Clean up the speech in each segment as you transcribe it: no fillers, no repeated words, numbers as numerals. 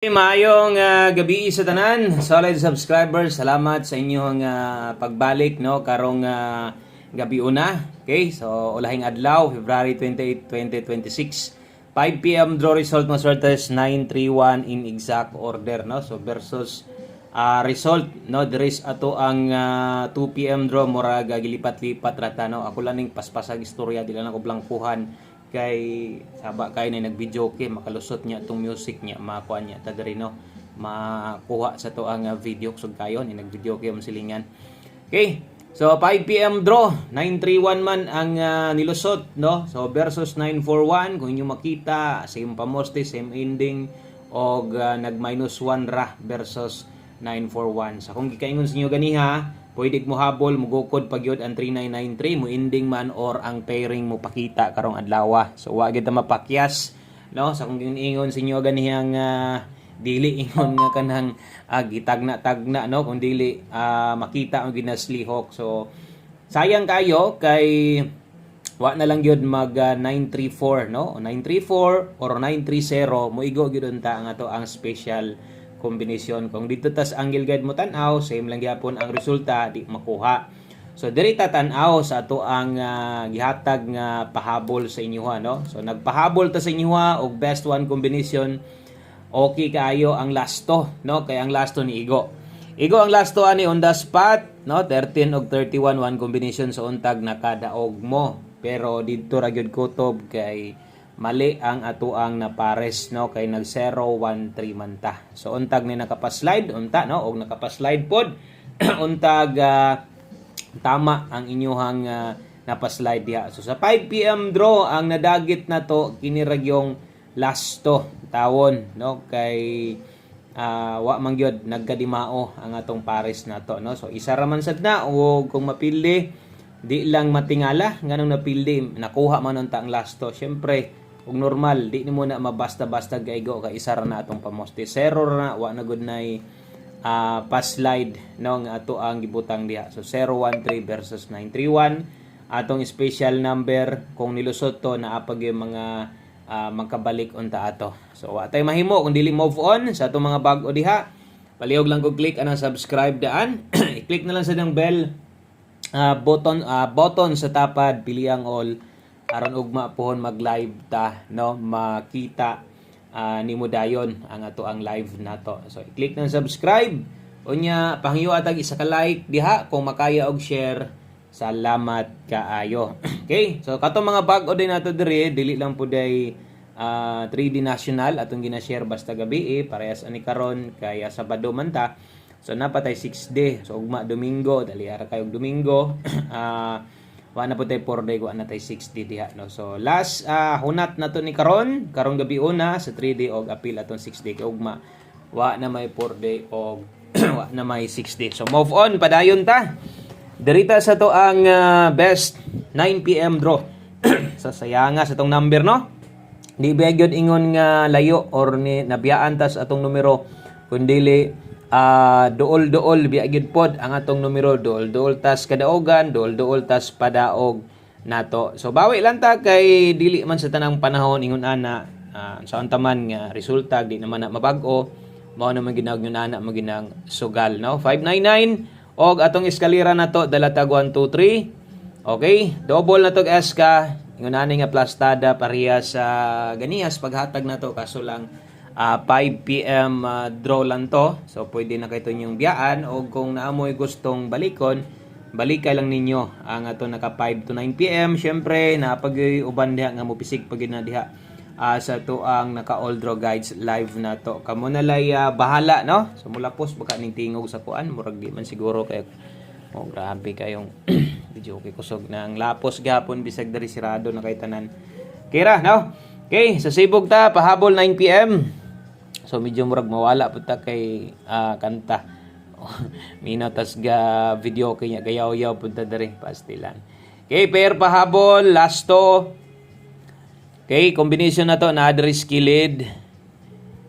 Maayong gabi sa tanan, solid subscribers. Salamat sa inyong pagbalik no karong gabi una. Okay? So ulahing adlaw, February 28, 2026. 5 PM draw result ng Swertes 931 in exact order no. So versus result no there is ato ang 2 PM draw mura gagilipat-lipat rata no. Ako lang ning paspasag istorya di lang ako blangkuhan kay saba kay na nag-video kay makalusot niya tong music niya makuha niya ta diri no makuha sa to ang video kusog kayon ni nag-video kay silingan. Okay, so 5 PM draw 931 man ang nilusot no, so versus 941 kung inyo makita same pamoste same ending og nag -1 ra versus 941. Sa kung gikaingon sa inyo ganiha pwede mo habol mugukod pagyod ang 3993 mo ending man or ang pairing mo pakita karong adlaw. So wa gyud ta mapakyas no sa kung ingon sa inyo ganihang dili ingon nga kanang gitagna-tagna no kung dili makita ang ginaslihok. So sayang kayo kay wa na lang gyud mag 934 no 934 or 930 moigo gyud unta ang ato ang special kombinasyon. Kung dito tas angle guide mo tan-aw, same lang gyapon ang resulta di makuha. So diri ta tan-aw sa ato ang gihatag nga pahabol sa inyo no. So nagpahabol ta sa inyo og best one combination. Okay kaayo ang lasto no kay ang lasto ni Igo. Igo ang lasto ani on the spot no 13 og 31 one combination sa untag nakadaog mo. Pero dito ra gyud kutob kay mali ang atuang na pares no kay nag 013 man ta. So untag ni nakapaslide unta no og nakapaslide pod untag tama ang inyuhang napaslide diha. So sa 5 PM draw ang nadagit na to kini ra gyung lasto tawon no kay wa man gyud nagkadimao ang atong pares nato no. So isa ra man sad na og kung mapili di lang matingala nganong napili nakuha man unta ang lasto. Syempre ug normal di nimo na mabasta-basta gaygo kay isa ra na atong pamoste zero ra na wa na gud nay pa-slide no nga ato ang gibutang diha. So 013 versus 931 atong special number kung nilusot to na apag yung mga magkabalik unta ato. So wa tay mahimo kung dili move on sa atong mga bag-o diha. Palihog lang kog click anang subscribe daan. I-click na lang sa dang bell button sa tapad pili ang all aron ugma pohon mag-live ta no makita nimo dayon ang ato ang live nato. So i-click nang subscribe unya panghiyo atag isa ka like diha kung makaya og share. Salamat kaayo. Okay, so kato mga bag-o din nato diri dili lang puday 3D national atong gina-share basta gabi parehas ani karon kay Sabado man ta. So napatay 6D so ugma Domingo dali ara kay og Domingo wa na po tayo 4 day, wa na tayo 6D diha no. So last hunat na to ni karong gabi una sa 3D og appeal atong 6D kay ugma wa na may 4 day og wa na may 6D. So move on padayon ta. Dirita sa to ang best 9 PM draw. Sa sayanga sa tong number no. Di ba gyud ingon nga layo or ni nabiyaan tas atong numero kundili duol biagid pod ang atong numero duol tas kadaogan duol tas padaog nato. So bawi lang ta kay dili man sa tanang panahon ingon ana sa antaman nga resulta di naman na mabag-o mao naman ginawag yun ana maginang sugal no. 599 og atong eskalera nato dalatag 1 2 3. Okay, double na tog eska ingon ani nga plastada pareha sa ganihas paghatag nato kaso lang 5 PM draw lang to. So pwede na kayo yung biyaan o kung naamoy gustong balikon, balikay lang ninyo ang ato naka 5 to 9 PM. Syempre napag uban diha nga mopisig pag na diha sa to ang naka all draw guides live na to. Kamo na lay bahala no. So mula post baka ning tingog sa kuan murag di man siguro kay grabe kayong video kay kusog nang lapos gapon bisag dari sirado na kay tanan. Kira no. Okay, sa sibog ta pahabol 9 PM. So medyo murag mawala pud ta kay kanta. Minatas ga video kay gayaw-yaw pud ta diri pastilan. Okay, pair pahabol lasto. Okay, combination na to na diri skilled.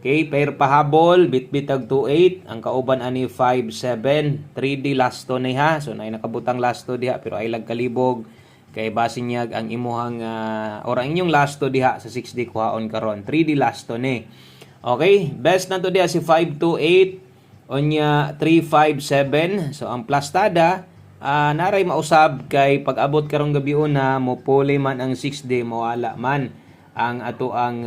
Okay, pair pahabol bitbitag 28 ang kauban ani 57 3D lasto ni ha. So nay nakabutang lasto diha pero ay lag kalibog kay basin niya ang imuhang or ang inyong lasto diha sa 6D kuhaon karon 3D lasto ni. Okay, best na to diha si 528 onya 357. So ang plastada naray mausab kay pag-abot karong gabi una mo puli man ang 6D mawala man ang ato ang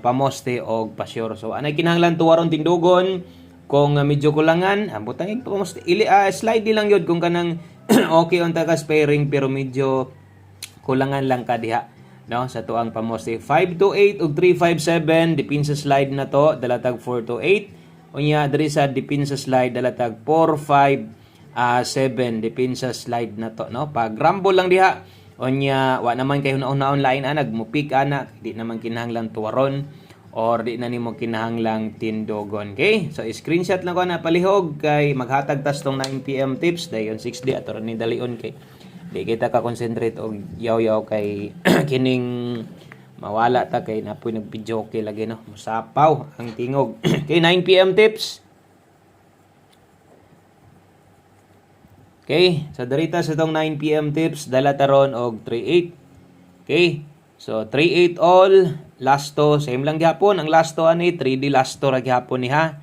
pamoste og pasyur. So anay kinahanglan tuwaron tindugon kung medyo kulangan ambot ang pamoste slide lang yun kung kanang okay unta ka sparing pero medyo kulangan lang ka diha, no, sa tuang pamoste. 528 ug 357 dipin sa slide na to dalatag 428 unya diri sa dipin sa slide dalatag 457 dipin sa slide na to, no. Pag rumble lang diha unya wa naman kay una-una online nagmupik ana di naman kinahanglan tuwaron or di na nimo kinahanglang tindogon. Okay, so screenshot lang ko na palihog kay maghatag tas tong 9 PM tips dayon 6D ato ni dalion kay di kita ka concentrate og yaw-yaw kay kining mawala ta kay napoy nagvideo okay lagi, no, musapaw ang tingog. Okay, 9 PM tips. Okay, so darita sa tong 9 PM tips dala taron og 38. Okay, so 38 all lasto same lang gyapon ang lasto ani 3D lasto ra gyapon ni ha.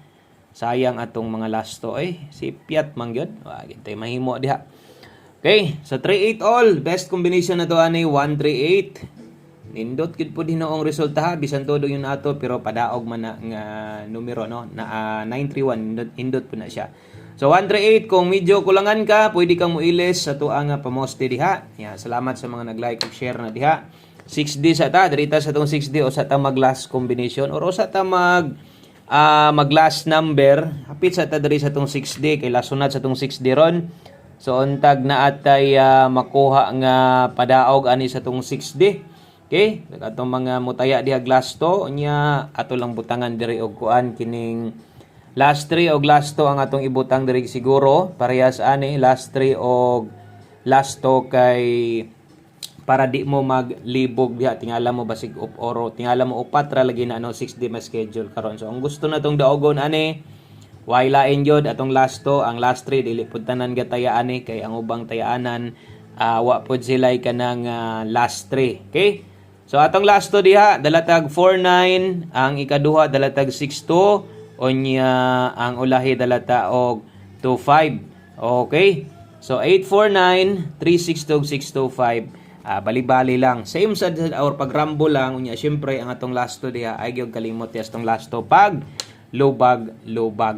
Sayang atong mga lasto si piat man gyud wa gitay mahimo diha. Okay, so 38 all best combination na to ani 138. Nindot gid pud hinoong resulta ha bisan todo yun ato pero padaog man na nga numero, no, na 931 indot pud na siya. So 138 kung medyo kulangan ka pwede kang muilis sa tuang pamoste diha. Salamat sa mga nag-like ug share na diha. 6D sa ta dirita sa tong 6D o sa ta mag last combination or sa ta mag last number hapit sa ta diri sa tong 6D kay lasunat sa tong 6D ron. So untag na atay makuha nga padaog ani sa tong 6D. Okay, atong mga mutaya diha glass to unya ato lang butangan diri og kuan kining last 3 og last 2 ang atong ibutang diri siguro parehas ani last 3 og last 2 kay para di mo maglibog diha tingala mo basig oro tingala mo upat ra lagi na 6D ma schedule karon. So ang gusto na tong daogon ani why lain yod atong last 2 ang last 3 dili pud tanan gatayaan kay ang ubang tayaanan wa pud sila kanang last 3. Okay, so atong last 2 diha dalatag 49 ang ikaduha dalatag 62 unya ang ulahi dalata og 25. Okay, so 849 362 625 bali-bali lang same sa our pag-rumble lang unya syempre ang atong last 2 diha ay gyud kalimot yes tong last 2 pag low bag.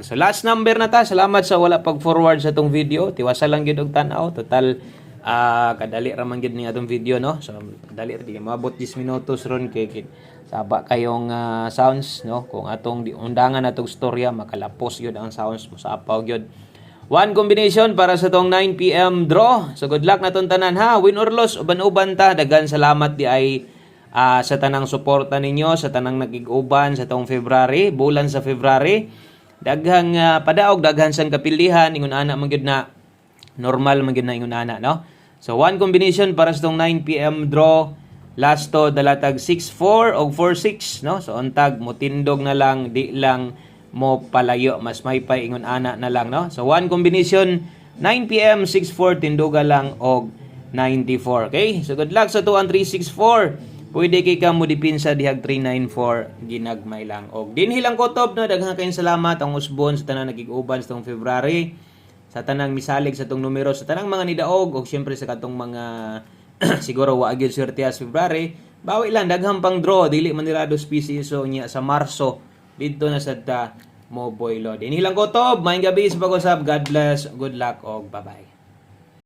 So last number na ta. Salamat sa wala pag forward sa tong video. Tiwasa lang gyud og tan-aw. Total kadali ra man gyud ni atong video, no. So dali ra di maabot 10 minutos ron kay saba kayong sounds, no. Kung atong undangan atong storya makalapos gyud ang sounds mo sa apaw gyud. One combination para sa tong 9 PM draw. So good luck naton tanan ha. Win or loss uban-uban ta. Daghan salamat di ay sa tanang suporta ninyo, sa tanang nagig-uban sa taong February, bulan sa February. Daghang padaog, daghan sang kapilihan, ingon ana man gyud na normal man gyud na ingon ana, no. So one combination para sa tong 9 PM draw. Last to dalatag 64 og 46, no. So untag mo tindog na lang, di lang mo palayo, mas may pa ingon ana na lang, no. So one combination 9 PM 64 tinduga lang og 94. Okay? So good luck sa tuan 364. Pwede kay ka mo dipinsa dihag 394 ginagmay lang. Og dinhi lang kutob, no, daghang kayong salamat ang usbon sa tanang nagig-uban sa tong February, sa tanang misalig sa tong numero, sa tanang mga nidaog og syempre sa katong mga siguro wa gyud swerte sa February. Bawi lang daghang pang draw dili man nirado piso nya sa Marso didto na sad ta mo boylo. Dinhi lang kutob, maayong gabi sa pag-usab. God bless, good luck og bye-bye.